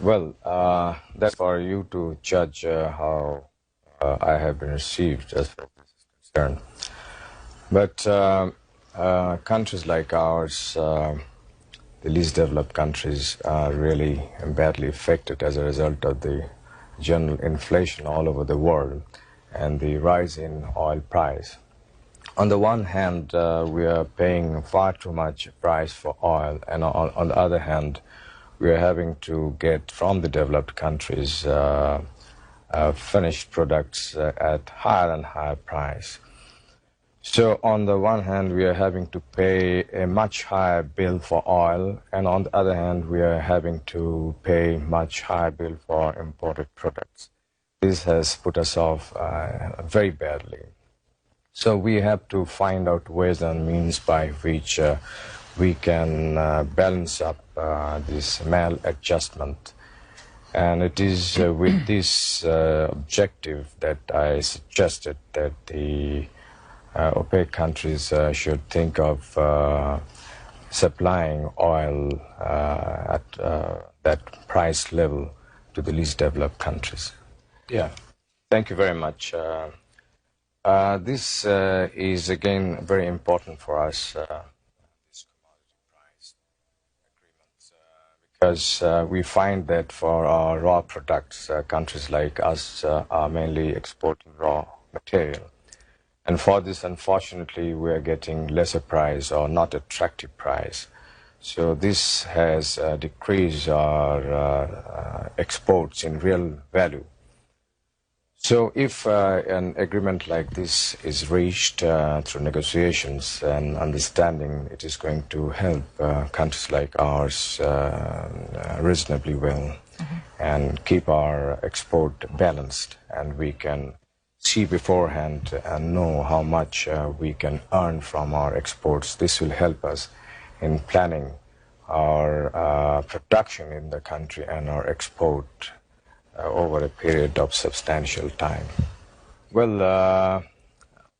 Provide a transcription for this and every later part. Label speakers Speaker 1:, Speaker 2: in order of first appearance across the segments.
Speaker 1: Well, that's for you to judge how I have been received as far as this is concerned. But countries like ours, the least developed countries, are really badly affected as a result of the general inflation all over the world and the rise in oil price. On the one hand, we are paying far too much price for oil, and on the other hand, we are having to get from the developed countries finished products at higher and higher price. So on the one hand, we are having to pay a much higher bill for oil, and on the other hand, we are having to pay much higher bill for imported products. This has put us off very badly. So we have to find out ways and means by which we can balance up this maladjustment. And it is with this objective that I suggested that the OPEC countries should think of supplying oil at that price level to the least developed countries. Yeah, thank you very much. This is again very important for us, this commodity price agreements, because we find that for our raw products, countries like us are mainly exporting raw material. And for this, unfortunately, we are getting lesser price or not attractive price. So this has decreased our exports in real value. So if an agreement like this is reached through negotiations and understanding, it is going to help countries like ours reasonably well and keep our export balanced, and we can see beforehand and know how much we can earn from our exports. This will help us in planning our production in the country and our export over a period of substantial time. Well,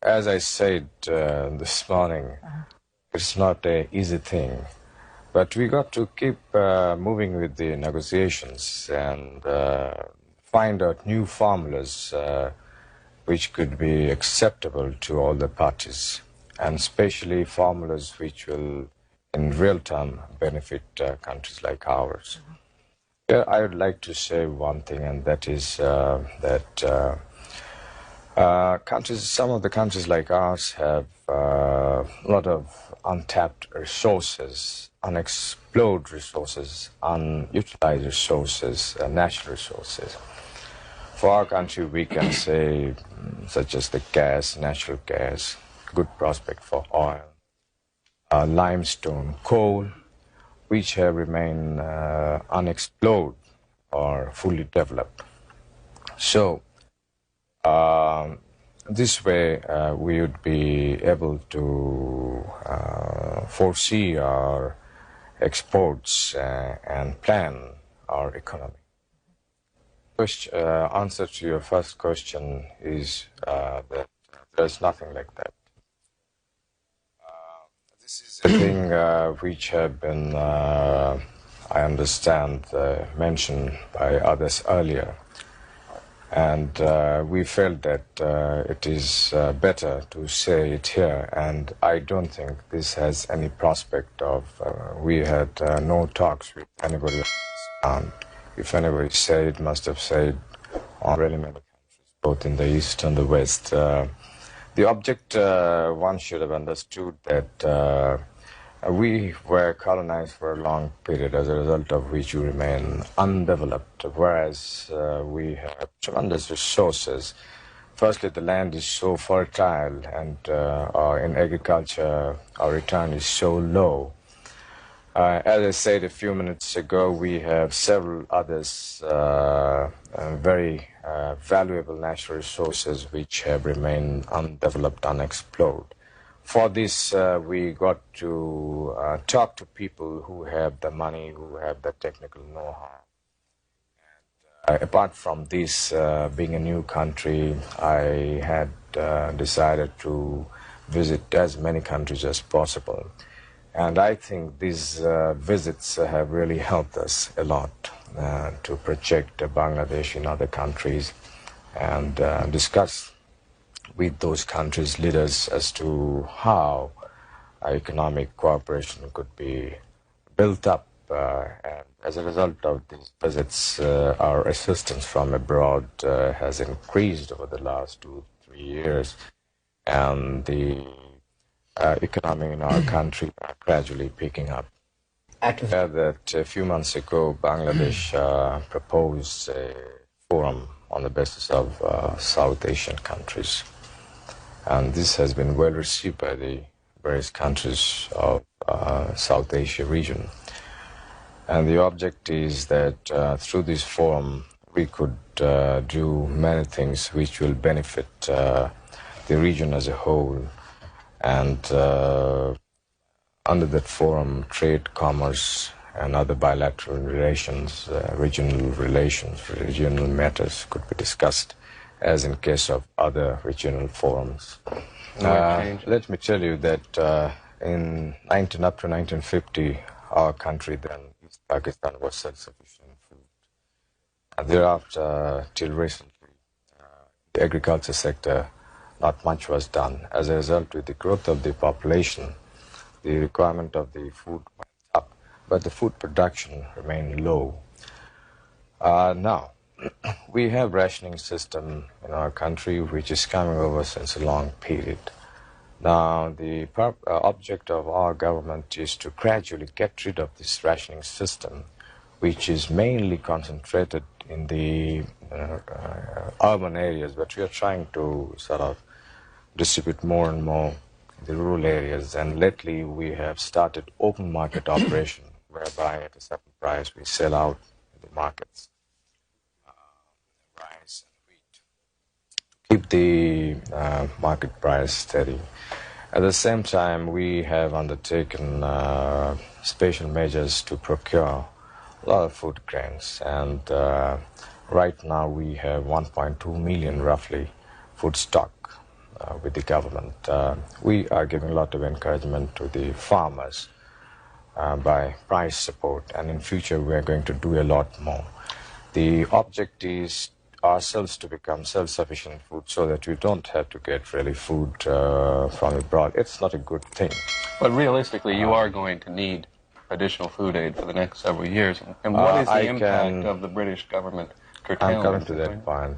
Speaker 1: as I said this morning, it's not an easy thing, but we got to keep moving with the negotiations and find out new formulas which could be acceptable to all the parties, and especially formulas which will in real time benefit countries like ours. I would like to say one thing, and that is that some of the countries like ours have a lot of untapped resources, unexplored resources, unutilized resources, natural resources. For our country, we can say, such as the gas, natural gas, good prospect for oil, limestone, coal, which have remained unexplored or fully developed. So this way we would be able to foresee our exports and plan our economy. Answer to your first question is that there's nothing like that. This is a thing which have been, I understand, mentioned by others earlier. And we felt that it is better to say it here. And I don't think this has any prospect of, we had no talks with anybody else. If anybody said it, must have said on really many countries, both in the East and the West. The object, one should have understood that we were colonized for a long period, as a result of which we remain undeveloped, whereas we have tremendous resources. Firstly, the land is so fertile, and in agriculture, our return is so low. As I said a few minutes ago, we have several others very valuable natural resources which have remained undeveloped, unexplored. For this, we got to talk to people who have the money, who have the technical know-how. Apart from this, being a new country, I had decided to visit as many countries as possible. And I think these visits have really helped us a lot to project Bangladesh in other countries and discuss with those countries' leaders as to how economic cooperation could be built up. And as a result of these visits, our assistance from abroad has increased over the last 2-3 years, and the economy in our country are gradually picking up. That a few months ago, Bangladesh proposed a forum on the basis of South Asian countries. And this has been well received by the various countries of South Asia region. And the object is that through this forum, we could do many things which will benefit the region as a whole. And under that forum, trade, commerce, and other bilateral relations, regional matters could be discussed, as in case of other regional forums. Let me tell you that up to 1950, our country then, East Pakistan, was self-sufficient in food. And thereafter, till recently, the agriculture sector, not much was done. As a result, with the growth of the population, the requirement of the food went up, but the food production remained low. Now, we have rationing system in our country which is coming over since a long period. Now, the object of our government is to gradually get rid of this rationing system, which is mainly concentrated in the urban areas, but we are trying to sort of distribute more and more in the rural areas. And lately we have started open market operation, whereby at a certain price we sell out in the markets rice and wheat to keep the market price steady. At the same time, we have undertaken special measures to procure a lot of food grains, and right now we have 1.2 million roughly food stock with the government. We are giving a lot of encouragement to the farmers by price support, and in future we are going to do a lot more. The object is ourselves to become self-sufficient in food so that we don't have to get really food from abroad. It's not a good thing.
Speaker 2: But realistically, you are going to need additional food aid for the next several years. And what is the impact of the British government curtailment?
Speaker 1: I'm coming to that point.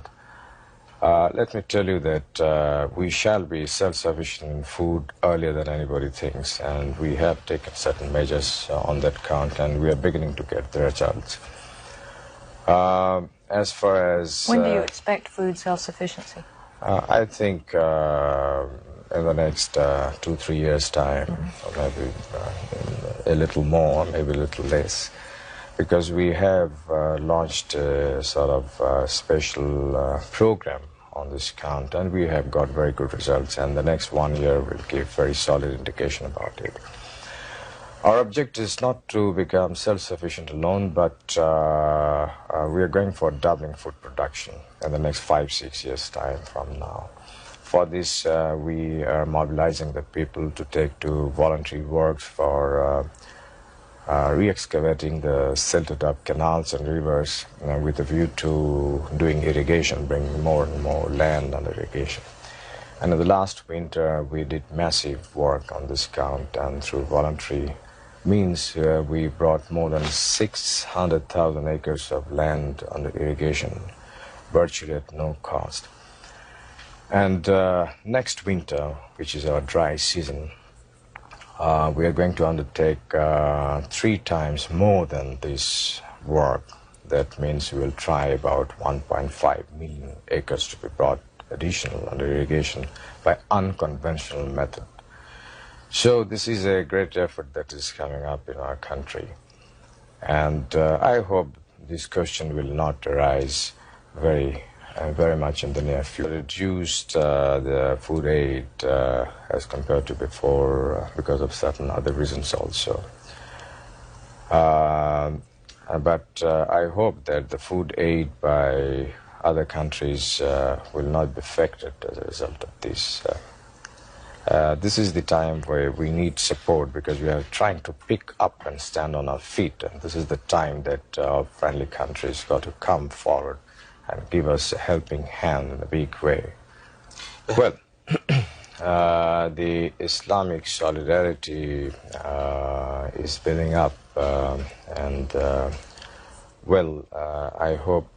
Speaker 1: Let me tell you that we shall be self-sufficient in food earlier than anybody thinks, and we have taken certain measures on that count, and we are beginning to get the results. As far as...
Speaker 3: When do you expect food self-sufficiency?
Speaker 1: I think in the next 2-3 years' time, or maybe a little more, maybe a little less, because we have launched a sort of special program on this count, and we have got very good results, and the next 1 year will give very solid indication about it. Our objective is not to become self-sufficient alone, but we are going for doubling food production in the next 5-6 years' time from now. For this, we are mobilizing the people to take to voluntary works for re-excavating the silted-up canals and rivers with a view to doing irrigation, bringing more and more land under irrigation. And in the last winter, we did massive work on this count, and through voluntary means we brought more than 600,000 acres of land under irrigation, virtually at no cost. And next winter, which is our dry season, we are going to undertake 3 times more than this work. That means we will try about 1.5 million acres to be brought additional under irrigation by unconventional method. So this is a great effort that is coming up in our country. And I hope this question will not arise very much in the near future. Reduced the food aid as compared to before because of certain other reasons also. But I hope that the food aid by other countries will not be affected as a result of this. This is the time where we need support because we are trying to pick up and stand on our feet. And this is the time that our friendly countries got to come forward and give us a helping hand in a big way. Well, the Islamic solidarity is building up, I hope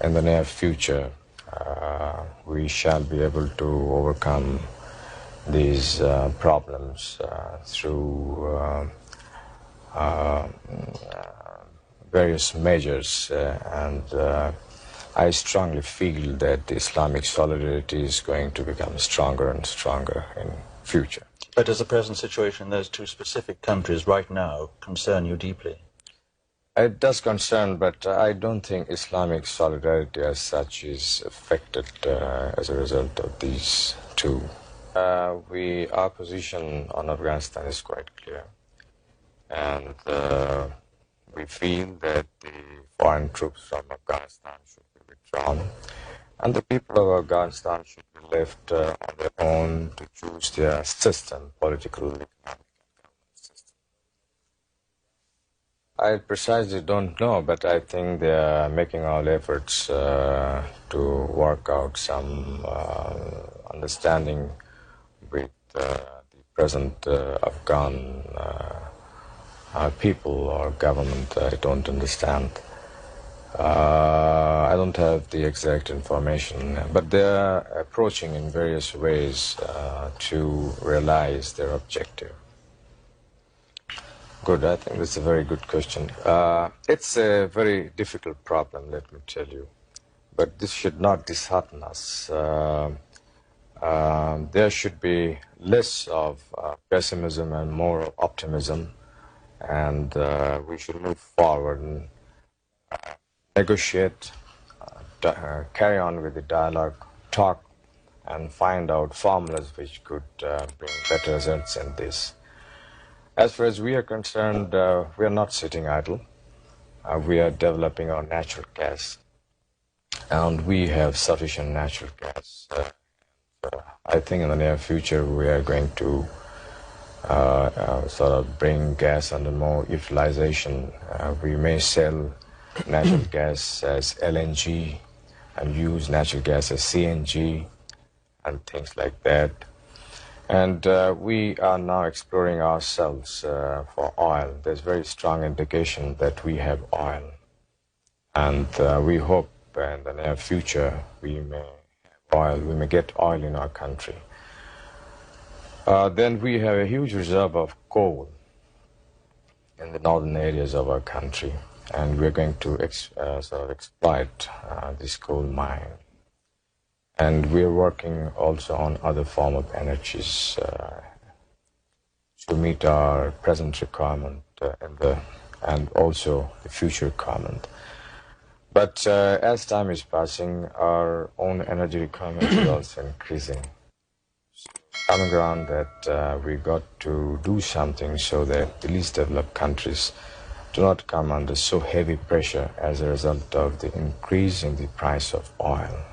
Speaker 1: in the near future we shall be able to overcome these problems through various measures, and I strongly feel that the Islamic solidarity is going to become stronger and stronger in future.
Speaker 4: But does the present situation in those two specific countries right now concern you deeply?
Speaker 1: It does concern, but I don't think Islamic solidarity as such is affected as a result of these two. Our position on Afghanistan is quite clear, and we feel that the foreign troops from Afghanistan should be withdrawn, and the people of Afghanistan should be left on their own to choose their system, political, economic, and government system. I precisely don't know, but I think they are making all efforts to work out some understanding with the present Afghan people or government. I don't understand. I don't have the exact information, but they are approaching in various ways to realize their objective. Good, I think that's a very good question. It's a very difficult problem, let me tell you, but this should not dishearten us. There should be less of pessimism and more of optimism, and we should move forward and negotiate, carry on with the dialogue, talk, and find out formulas which could bring better results in this. As far as we are concerned, we are not sitting idle. We are developing our natural gas, and we have sufficient natural gas. I think in the near future we are going to sort of bring gas under more utilization. We may sell natural gas as LNG and use natural gas as CNG and things like that. And we are now exploring ourselves for oil. There's very strong indication that we have oil. And we hope in the near future we may have oil, we may get oil in our country. Then we have a huge reserve of coal in the northern areas of our country, and we're going to sort of exploit this coal mine. And we're working also on other form of energies to meet our present requirement and also the future requirement. But as time is passing, our own energy requirement is also increasing. Coming around that we got to do something so that the least developed countries do not come under so heavy pressure as a result of the increase in the price of oil.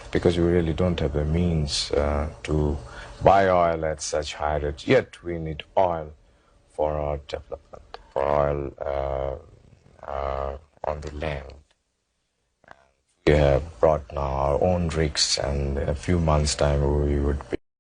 Speaker 1: Because we really don't have the means to buy oil at such high rates, yet we need oil for our development, for oil on the land. We have brought now our own rigs, and in a few months' time we would